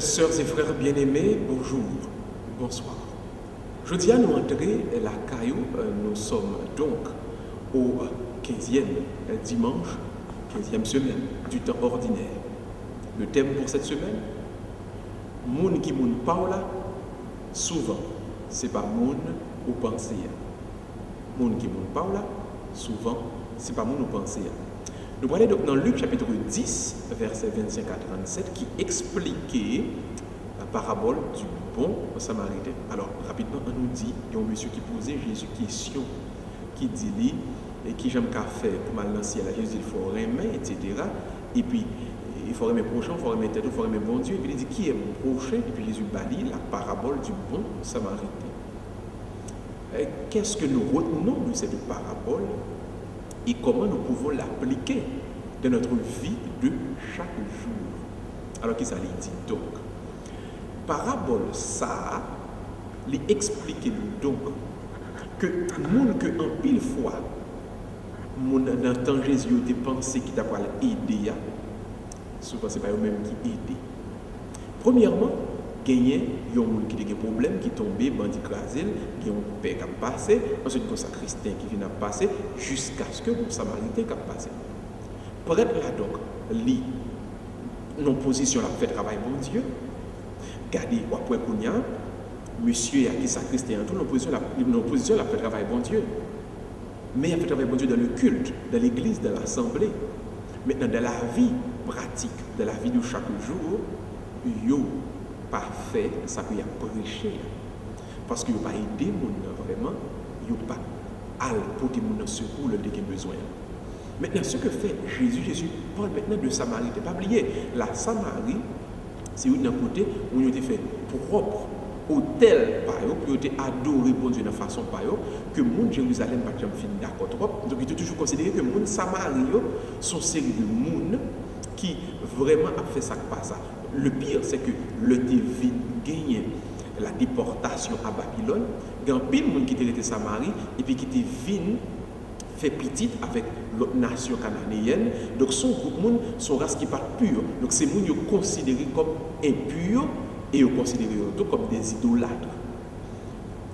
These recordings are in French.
Sœurs et frères bien-aimés, bonjour, bonsoir. Je dis à nous entrer la caillou, nous sommes donc au 15e dimanche, 15e semaine du temps ordinaire. Le thème pour cette semaine, moun qui moun parle, souvent, c'est pas moun ou pensée. Moun qui moun parle, souvent, c'est pas moun ou pensée. Nous voyons donc dans Luc chapitre 10, versets 25 à 37, qui expliquait la parabole du bon samaritain. Alors, rapidement, on nous dit, il y a un monsieur qui posait Jésus question, qui dit lui, et qui j'aime qu'à faire pour mal lancer à la Jésus, il faut aimer, etc. Et puis, il faut aimer prochain, il faut aimer tête, il faut aimer bon Dieu. Et puis il dit, qui est mon prochain? Et puis Jésus bannit la parabole du bon samaritain. Qu'est-ce que nous retenons de cette parabole et comment nous pouvons l'appliquer dans notre vie de chaque jour? Alors, qu'est-ce que ça dit donc? Parabole, ça, lui explique donc que moun que en pile fois, moun dans le temps Jésus a pensé qu'il t'a pas aidé, souvent c'est pas eux-mêmes qui aident. Premièrement, gagner yon moun qui a des problèmes, qui tombé, bandit crasé, qui ont père qui a passé, ensuite un sacristain qui vient à passer, jusqu'à ce que le samaritain qui a passé. Prêtre là donc, li, non position la fait travail bon Dieu, gardez ou après Kounia, monsieur a qui sacristain en tout, non position la fait travail bon Dieu. Mais il a fait travail bon Dieu dans le culte, dans l'église, dans l'assemblée. Maintenant, dans la vie pratique, dans la vie de chaque jour, yo pas fait ça qu'il a prêché. Parce qu'il n'a pas aidé les gens vraiment, il n'a pas al pour les gens secours le dès qu'il a besoin. Maintenant, ce que fait Jésus parle maintenant de Samarité. Pas oublier, la Samarie, c'est une côté où il a été fait propre, hôtel, qui a été adoré pour Dieu de façon que les gens de Jérusalem pas jamais fini d'accord trop. Donc, il est toujours considéré que les gens de Samarie sont une série de gens qui vraiment a fait ça que ça. Le pire, c'est que le David gagne la déportation à Babylone. Il y a un pile de monde qui était Samarie et puis qui était venu fait petite avec l'autre nation cananéenne. Donc son groupe monde, son race qui pas pure. Donc ces gens sont considérés comme impurs et ils sont considérés comme des idolâtres.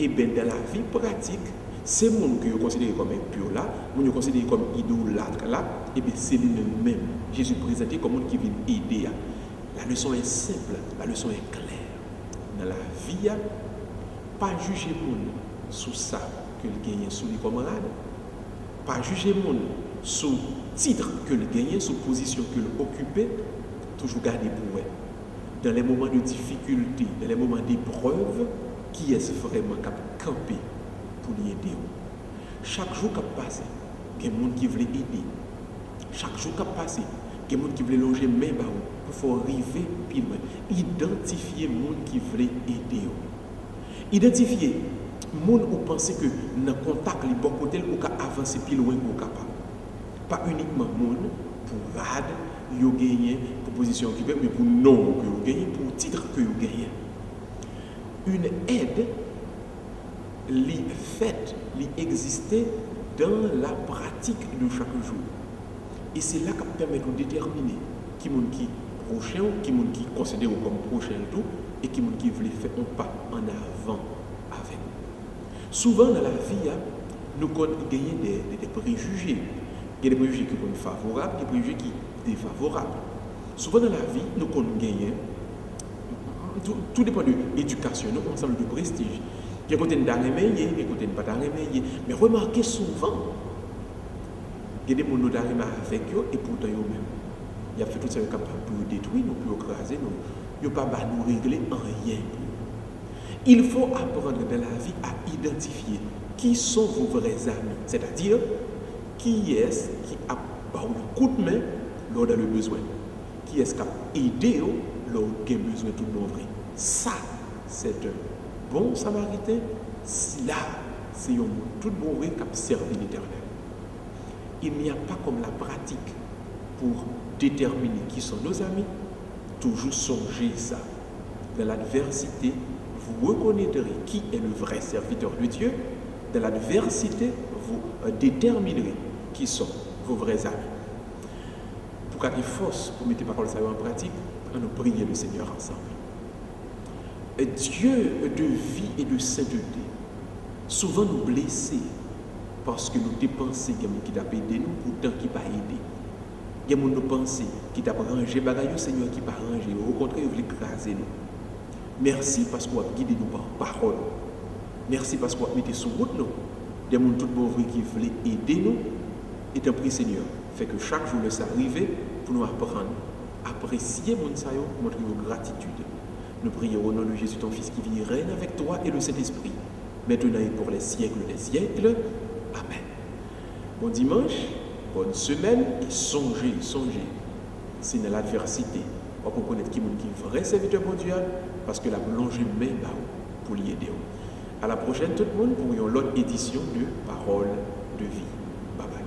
Et bien dans la vie pratique, ces gens qui sont considérés comme impurs là, ils sont considérés comme idolâtres là, et bien c'est lui-même. Jésus présenté comme monde qui vient aider. La leçon est simple, la leçon est claire. Dans la vie, pas juger les gens sous ça que le gagne sous les camarades, pas juger les gens sous titre que le gagne, sous position que le occupé, toujours garder pour eux. Dans les moments de difficulté, dans les moments d'épreuve, qui est vraiment capable de camper pour l'aider? Chaque jour qui passe, il y a des gens qui veulent aider. Chaque jour qui passe, il y a des gens qui veulent loger même bas. Il faut arriver plus loin. Identifier les gens qui veulent aider. Identifier les gens qui pensent que dans le contact, les bons côtés, ou qu'à avancer plus loin ou capable. Pas uniquement les gens pour rad, ils gagnent pour position occupée, mais pour non que ils gagnent, pour titre que ils gagnent. Une aide, les faite, les exister dans la pratique de chaque jour. Et c'est là qu'on permet de déterminer qui est qui prochain, qui est qui considère comme prochain tout, et qui est qui veut faire un pas en avant avec. Souvent dans la vie, nous gagnons des préjugés. Il y a des préjugés qui sont favorables, des préjugés qui sont défavorables. Souvent dans la vie, nous gagnons, tout dépend de l'éducation, nous ensemble de prestige. Il y a des côtés d'arrêter, il y a des côtés de pas d'arrêter. Mais remarquez souvent, il y a des gens qui d'arrêter avec eux et pourtant eux-mêmes. Il a fait tout ça capable pour détruire, pour écraser, il n'y a pas de nous régler en rien. Il faut apprendre dans la vie à identifier qui sont vos vrais amis, c'est-à-dire qui est-ce qui a un coup de main lors de le besoin, qui est-ce qui a aidé lors de besoin tout le monde. Ça, c'est un bon samaritain. Là, c'est un tout bon vrai qui a servi l'Éternel. Il n'y a pas comme la pratique pour déterminer qui sont nos amis. Toujours songer ça. Dans l'adversité, vous reconnaîtrez qui est le vrai serviteur de Dieu. Dans l'adversité, vous déterminerez qui sont vos vrais amis. Pour qu'il y ait force pour mettre les paroles en pratique, on nous prier le Seigneur ensemble. Dieu de vie et de sainteté, souvent nous blesser parce que nous dépensons qui t'a aidé nous, pourtant qui pas aidé. Il y a des gens qui pensent qui t'a rangé bagaille, Seigneur qui pas rangé, au contraire, il veut écraser nous. Merci parce que vous avez guidé nous par parole. Merci parce que vous avez mis sur route nous. Des gens tout bon qui veulent aider nous. Et t'en prie Seigneur, fait que chaque jour laisse arriver pour nous apprendre, apprécier mon sayo, montrer nos gratitude. Nous prions au nom de Jésus, ton Fils qui vit et règne avec toi et le Saint-Esprit, maintenant et pour les siècles des siècles. Amen. Bon dimanche, bonne semaine et songez, c'est dans l'adversité. On peut connaître qui est vrai serviteur de Dieu parce que la plonge main pour l'y aider. À la prochaine tout le monde pour une autre édition de Parole de vie. Bye bye.